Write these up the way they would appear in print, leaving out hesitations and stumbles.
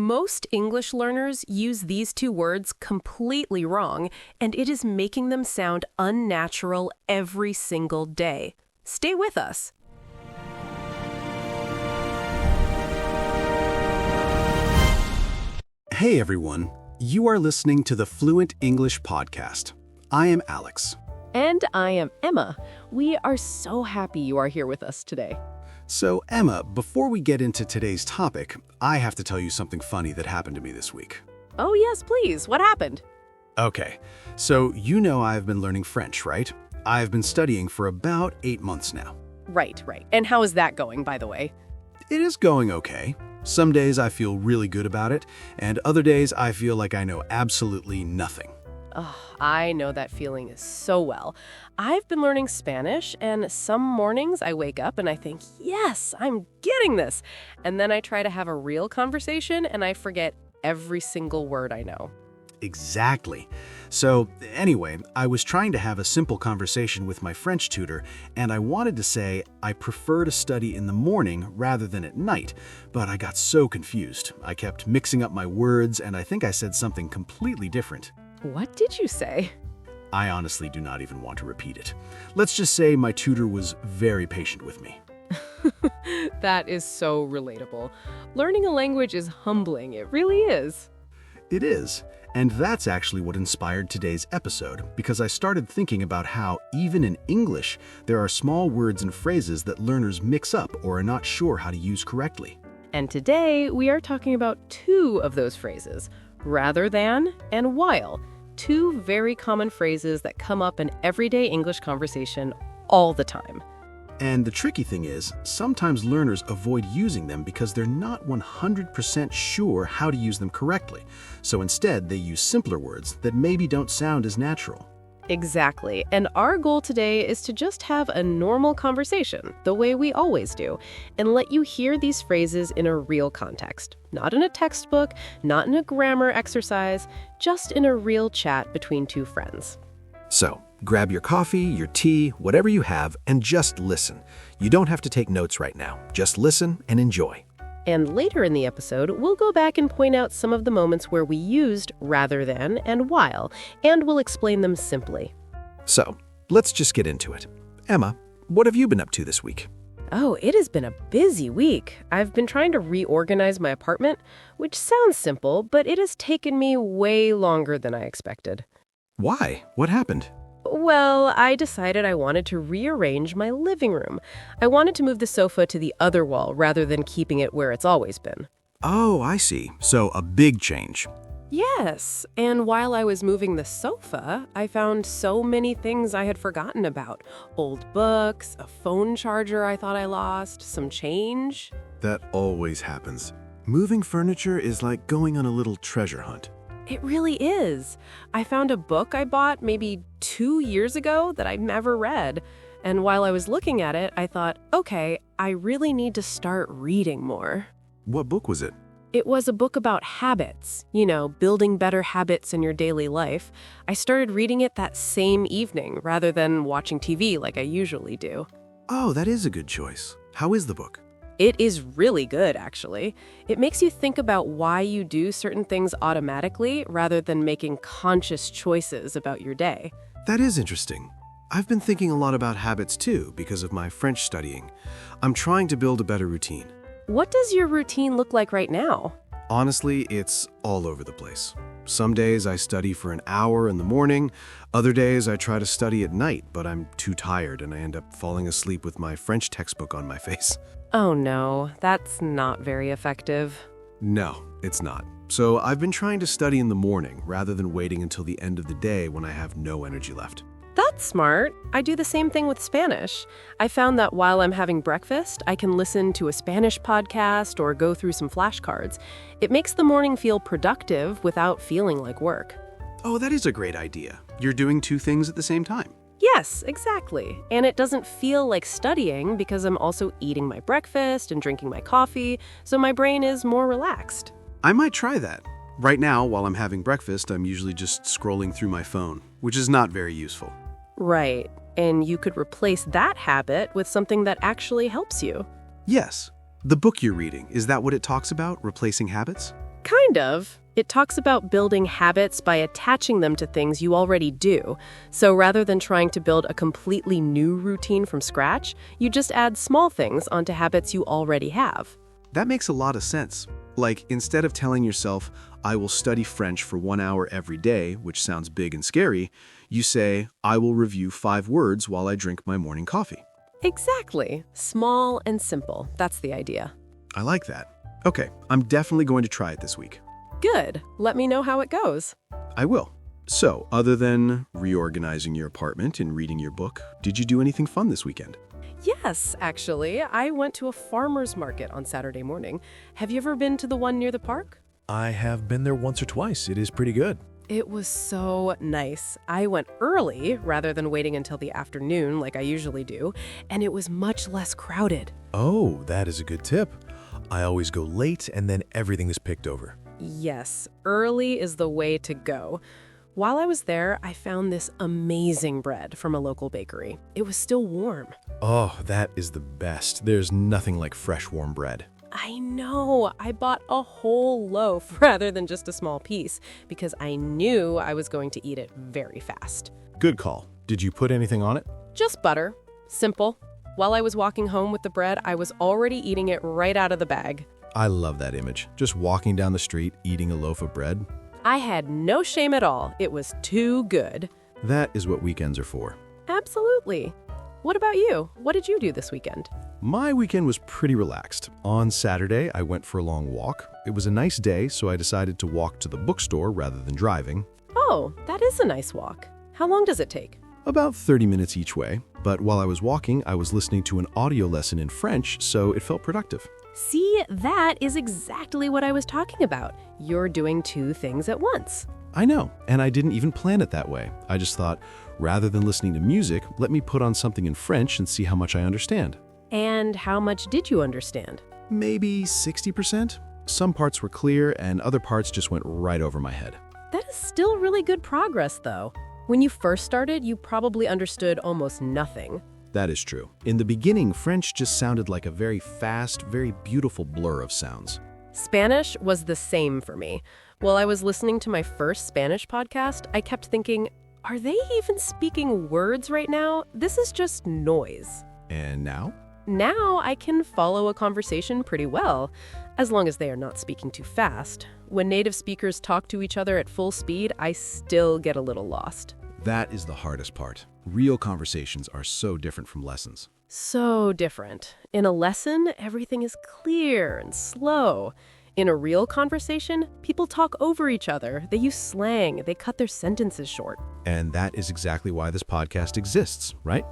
Most English learners use these two words completely wrong, and it is making them sound unnatural every single day. Stay with us. Hey everyone, you are listening to the Fluent English Podcast. I am Alex. And I am Emma. We are so happy you are here with us today. So Emma, before we get into today's topic, I have to tell you something funny that happened to me this week. Oh yes, please. What happened? Okay, so you know I've been learning French, right? I've been studying for about 8 months now. Right. And how is that going, by the way? It is going okay. Some days I feel really good about it, and other days I feel like I know absolutely nothing. Oh, I know that feeling so well. I've been learning Spanish, and some mornings I wake up and I think, yes, I'm getting this. And then I try to have a real conversation, and I forget every single word I know. Exactly. So anyway, I was trying to have a simple conversation with my French tutor, and I wanted to say I prefer to study in the morning rather than at night, but I got so confused. I kept mixing up my words, and I think I said something completely different. What did you say? I honestly do not even want to repeat it. Let's just say my tutor was very patient with me. That is so relatable. Learning a language is humbling. It really is. It is. And that's actually what inspired today's episode, because I started thinking about how, even in English, there are small words and phrases that learners mix up or are not sure how to use correctly. And today, we are talking about two of those phrases, rather than and while, two very common phrases that come up in everyday English conversation all the time. And the tricky thing is, sometimes learners avoid using them because they're not 100% sure how to use them correctly. So instead, they use simpler words that maybe don't sound as natural. Exactly. And our goal today is to just have a normal conversation, the way we always do, and let you hear these phrases in a real context. Not in a textbook, not in a grammar exercise, just in a real chat between two friends. So, grab your coffee, your tea, whatever you have, and just listen. You don't have to take notes right now. Just listen and enjoy. And later in the episode, we'll go back and point out some of the moments where we used rather than and while, and we'll explain them simply. So, let's just get into it. Emma, what have you been up to this week? Oh, it has been a busy week. I've been trying to reorganize my apartment, which sounds simple, but it has taken me way longer than I expected. Why? What happened? Well, I decided I wanted to rearrange my living room. I wanted to move the sofa to the other wall rather than keeping it where it's always been. Oh, I see. So a big change. Yes, and while I was moving the sofa, I found so many things I had forgotten about. Old books, a phone charger I thought I lost, some change. That always happens. Moving furniture is like going on a little treasure hunt. It really is. I found a book I bought maybe 2 years ago that I'd never read. And while I was looking at it, I thought, okay, I really need to start reading more. What book was it? It was a book about habits, building better habits in your daily life. I started reading it that same evening rather than watching TV like I usually do. Oh, that is a good choice. How is the book? It is really good, actually. It makes you think about why you do certain things automatically rather than making conscious choices about your day. That is interesting. I've been thinking a lot about habits too because of my French studying. I'm trying to build a better routine. What does your routine look like right now? Honestly, it's all over the place. Some days I study for an hour in the morning. Other days I try to study at night, but I'm too tired and I end up falling asleep with my French textbook on my face. Oh no, that's not very effective. No, it's not. So I've been trying to study in the morning rather than waiting until the end of the day when I have no energy left. That's smart. I do the same thing with Spanish. I found that while I'm having breakfast, I can listen to a Spanish podcast or go through some flashcards. It makes the morning feel productive without feeling like work. Oh, that is a great idea. You're doing two things at the same time. Yes, exactly. And it doesn't feel like studying because I'm also eating my breakfast and drinking my coffee, so my brain is more relaxed. I might try that. Right now, while I'm having breakfast, I'm usually just scrolling through my phone, which is not very useful. Right. And you could replace that habit with something that actually helps you. Yes. The book you're reading, is that what it talks about, replacing habits? Kind of. It talks about building habits by attaching them to things you already do. So rather than trying to build a completely new routine from scratch, you just add small things onto habits you already have. That makes a lot of sense. Like, instead of telling yourself, I will study French for 1 hour every day, which sounds big and scary, you say, I will review 5 words while I drink my morning coffee. Exactly. Small and simple. That's the idea. I like that. Okay, I'm definitely going to try it this week. Good. Let me know how it goes. I will. So, other than reorganizing your apartment and reading your book, did you do anything fun this weekend? Yes, actually. I went to a farmer's market on Saturday morning. Have you ever been to the one near the park? I have been there once or twice. It is pretty good. It was so nice. I went early rather than waiting until the afternoon like I usually do, and it was much less crowded. Oh, that is a good tip. I always go late and then everything is picked over. Yes, early is the way to go. While I was there, I found this amazing bread from a local bakery. It was still warm. Oh, that is the best. There's nothing like fresh warm bread. I know. I bought a whole loaf rather than just a small piece because I knew I was going to eat it very fast. Good call. Did you put anything on it? Just butter. Simple. While I was walking home with the bread, I was already eating it right out of the bag. I love that image. Just walking down the street, eating a loaf of bread. I had no shame at all. It was too good. That is what weekends are for. Absolutely. What about you? What did you do this weekend? My weekend was pretty relaxed. On Saturday, I went for a long walk. It was a nice day, so I decided to walk to the bookstore rather than driving. Oh, that is a nice walk. How long does it take? About 30 minutes each way. But while I was walking, I was listening to an audio lesson in French, so it felt productive. See, that is exactly what I was talking about. You're doing 2 things at once. I know, and I didn't even plan it that way. I just thought, rather than listening to music, let me put on something in French and see how much I understand. And how much did you understand? Maybe 60%. Some parts were clear, and other parts just went right over my head. That is still really good progress, though. When you first started, you probably understood almost nothing. That is true. In the beginning, French just sounded like a very fast, very beautiful blur of sounds. Spanish was the same for me. While I was listening to my first Spanish podcast, I kept thinking, are they even speaking words right now? This is just noise. And now? Now I can follow a conversation pretty well, as long as they are not speaking too fast. When native speakers talk to each other at full speed, I still get a little lost. That is the hardest part. Real conversations are so different from lessons. So different. In a lesson, everything is clear and slow. In a real conversation, people talk over each other. They use slang. They cut their sentences short. And that is exactly why this podcast exists, right?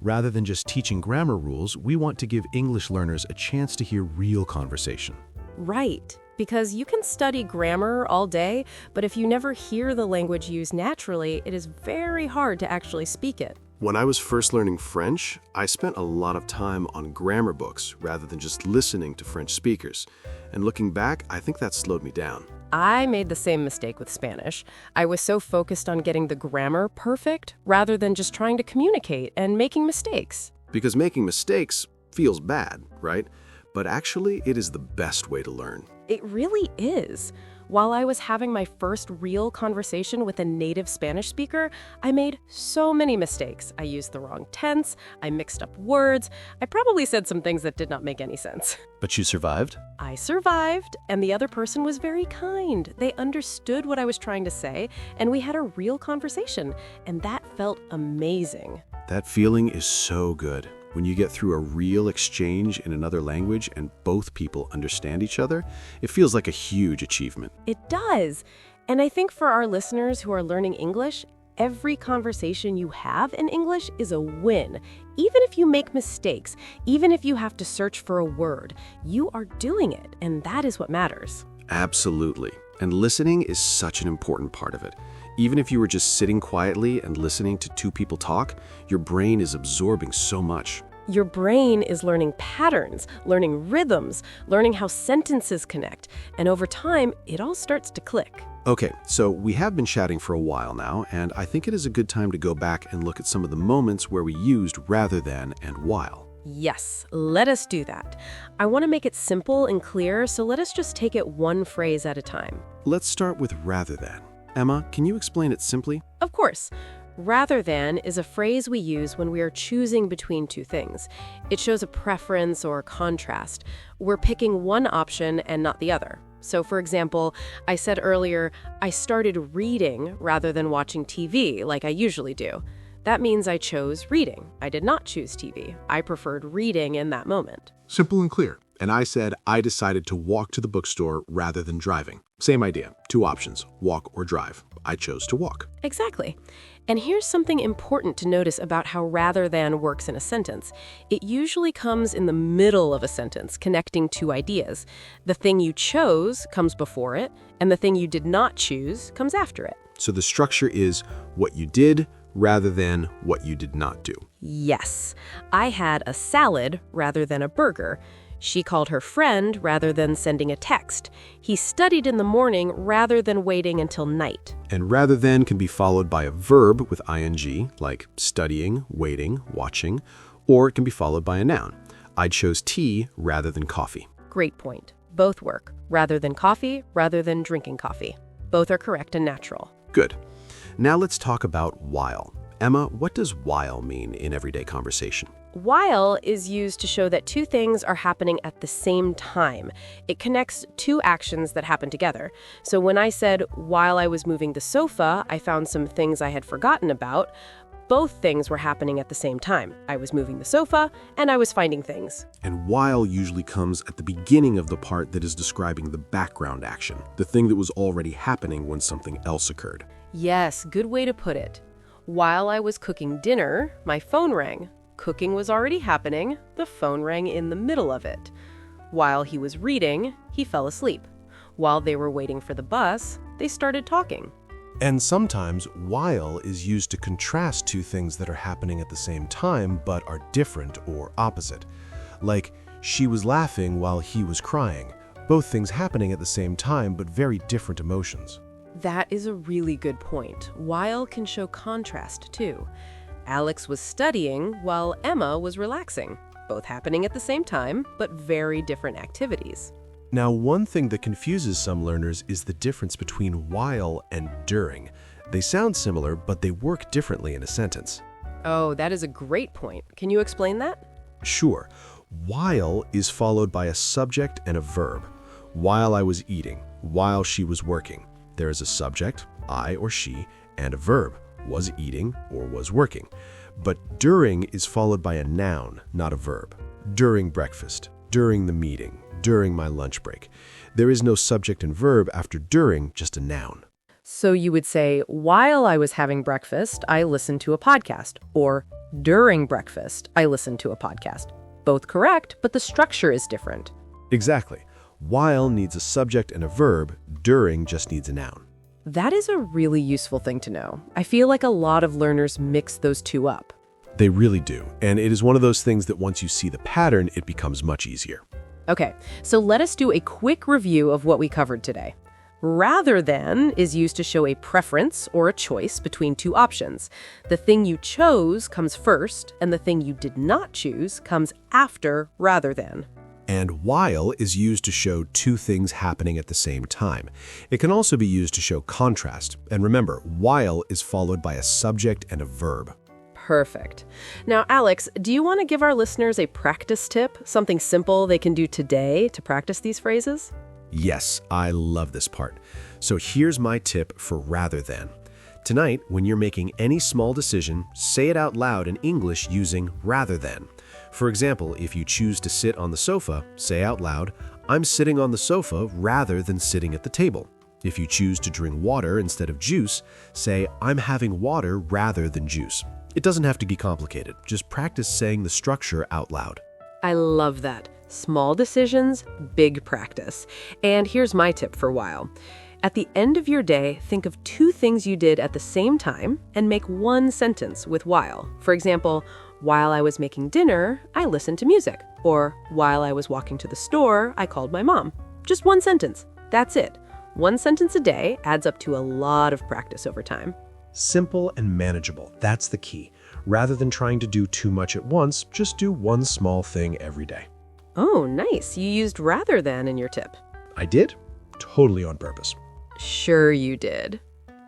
Rather than just teaching grammar rules, we want to give English learners a chance to hear real conversation. Right. Because you can study grammar all day, but if you never hear the language used naturally, it is very hard to actually speak it. When I was first learning French, I spent a lot of time on grammar books rather than just listening to French speakers. And looking back, I think that slowed me down. I made the same mistake with Spanish. I was so focused on getting the grammar perfect rather than just trying to communicate and making mistakes. Because making mistakes feels bad, right? But actually, it is the best way to learn. It really is. While I was having my first real conversation with a native Spanish speaker, I made so many mistakes. I used the wrong tense, I mixed up words, I probably said some things that did not make any sense. But you survived? I survived, and the other person was very kind. They understood what I was trying to say, and we had a real conversation, and that felt amazing. That feeling is so good. When you get through a real exchange in another language and both people understand each other, it feels like a huge achievement. It does. And I think for our listeners who are learning English, every conversation you have in English is a win. Even if you make mistakes, even if you have to search for a word, you are doing it, and that is what matters. Absolutely. And listening is such an important part of it. Even if you were just sitting quietly and listening to 2 people talk, your brain is absorbing so much. Your brain is learning patterns, learning rhythms, learning how sentences connect, and over time, it all starts to click. Okay, so we have been chatting for a while now, and I think it is a good time to go back and look at some of the moments where we used rather than and while. Yes, let us do that. I want to make it simple and clear, so let us just take it one phrase at a time. Let's start with rather than. Emma, can you explain it simply? Of course. Rather than is a phrase we use when we are choosing between two things. It shows a preference or contrast. We're picking one option and not the other. So, for example, I said earlier, I started reading rather than watching TV like I usually do. That means I chose reading. I did not choose TV. I preferred reading in that moment. Simple and clear. And I said I decided to walk to the bookstore rather than driving. Same idea. 2 options, walk or drive. I chose to walk. Exactly. And here's something important to notice about how rather than works in a sentence. It usually comes in the middle of a sentence, connecting 2 ideas. The thing you chose comes before it, and the thing you did not choose comes after it. So the structure is what you did rather than what you did not do. Yes. I had a salad rather than a burger. She called her friend rather than sending a text. He studied in the morning rather than waiting until night. And rather than can be followed by a verb with ing, like studying, waiting, watching, or it can be followed by a noun. I chose tea rather than coffee. Great point. Both work. Rather than coffee, rather than drinking coffee. Both are correct and natural. Good. Now let's talk about while. Emma, what does while mean in everyday conversation? While is used to show that 2 things are happening at the same time. It connects 2 actions that happen together. So when I said, while I was moving the sofa, I found some things I had forgotten about, both things were happening at the same time. I was moving the sofa, and I was finding things. And while usually comes at the beginning of the part that is describing the background action, the thing that was already happening when something else occurred. Yes, good way to put it. While I was cooking dinner, my phone rang. Cooking was already happening, the phone rang in the middle of it. While he was reading, he fell asleep. While they were waiting for the bus, they started talking. And sometimes while is used to contrast 2 things that are happening at the same time but are different or opposite. Like, she was laughing while he was crying. Both things happening at the same time but very different emotions. That is a really good point. While can show contrast, too. Alex was studying while Emma was relaxing. Both happening at the same time, but very different activities. Now, one thing that confuses some learners is the difference between while and during. They sound similar, but they work differently in a sentence. Oh, that is a great point. Can you explain that? Sure. While is followed by a subject and a verb. While I was eating, while she was working. There is a subject, I or she, and a verb, was eating or was working. But during is followed by a noun, not a verb. During breakfast, during the meeting, during my lunch break. There is no subject and verb after during, just a noun. So you would say, while I was having breakfast, I listened to a podcast. Or during breakfast, I listened to a podcast. Both correct, but the structure is different. Exactly. While needs a subject and a verb, during just needs a noun. That is a really useful thing to know. I feel like a lot of learners mix those 2 up. They really do. And it is one of those things that once you see the pattern, it becomes much easier. Okay, so let us do a quick review of what we covered today. Rather than is used to show a preference or a choice between 2 options. The thing you chose comes first, and the thing you did not choose comes after rather than. And while is used to show 2 things happening at the same time. It can also be used to show contrast. And remember, while is followed by a subject and a verb. Perfect. Now, Alex, do you want to give our listeners a practice tip, something simple they can do today to practice these phrases? Yes, I love this part. So here's my tip for rather than. Tonight, when you're making any small decision, say it out loud in English using rather than. For example, if you choose to sit on the sofa, say out loud, I'm sitting on the sofa rather than sitting at the table. If you choose to drink water instead of juice, say, I'm having water rather than juice. It doesn't have to be complicated. Just practice saying the structure out loud. I love that. Small decisions, big practice. And here's my tip for while. At the end of your day, think of 2 things you did at the same time and make 1 sentence with while. For example, while I was making dinner, I listened to music. Or while I was walking to the store, I called my mom. Just 1 sentence. That's it. 1 sentence a day adds up to a lot of practice over time. Simple and manageable, that's the key. Rather than trying to do too much at once, just do one small thing every day. Oh, nice. You used rather than in your tip. I did? Totally on purpose. Sure you did.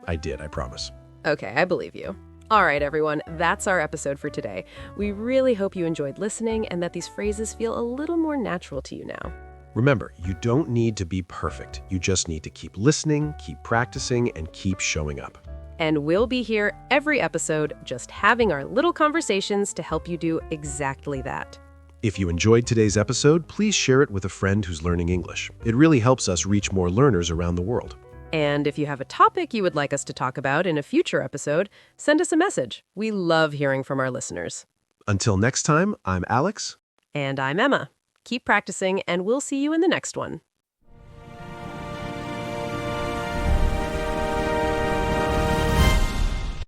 I did, I promise. Okay, I believe you. All right, everyone, that's our episode for today. We really hope you enjoyed listening and that these phrases feel a little more natural to you now. Remember, you don't need to be perfect. You just need to keep listening, keep practicing, and keep showing up. And we'll be here every episode just having our little conversations to help you do exactly that. If you enjoyed today's episode, please share it with a friend who's learning English. It really helps us reach more learners around the world. And if you have a topic you would like us to talk about in a future episode, send us a message. We love hearing from our listeners. Until next time, I'm Alex. And I'm Emma. Keep practicing, and we'll see you in the next one.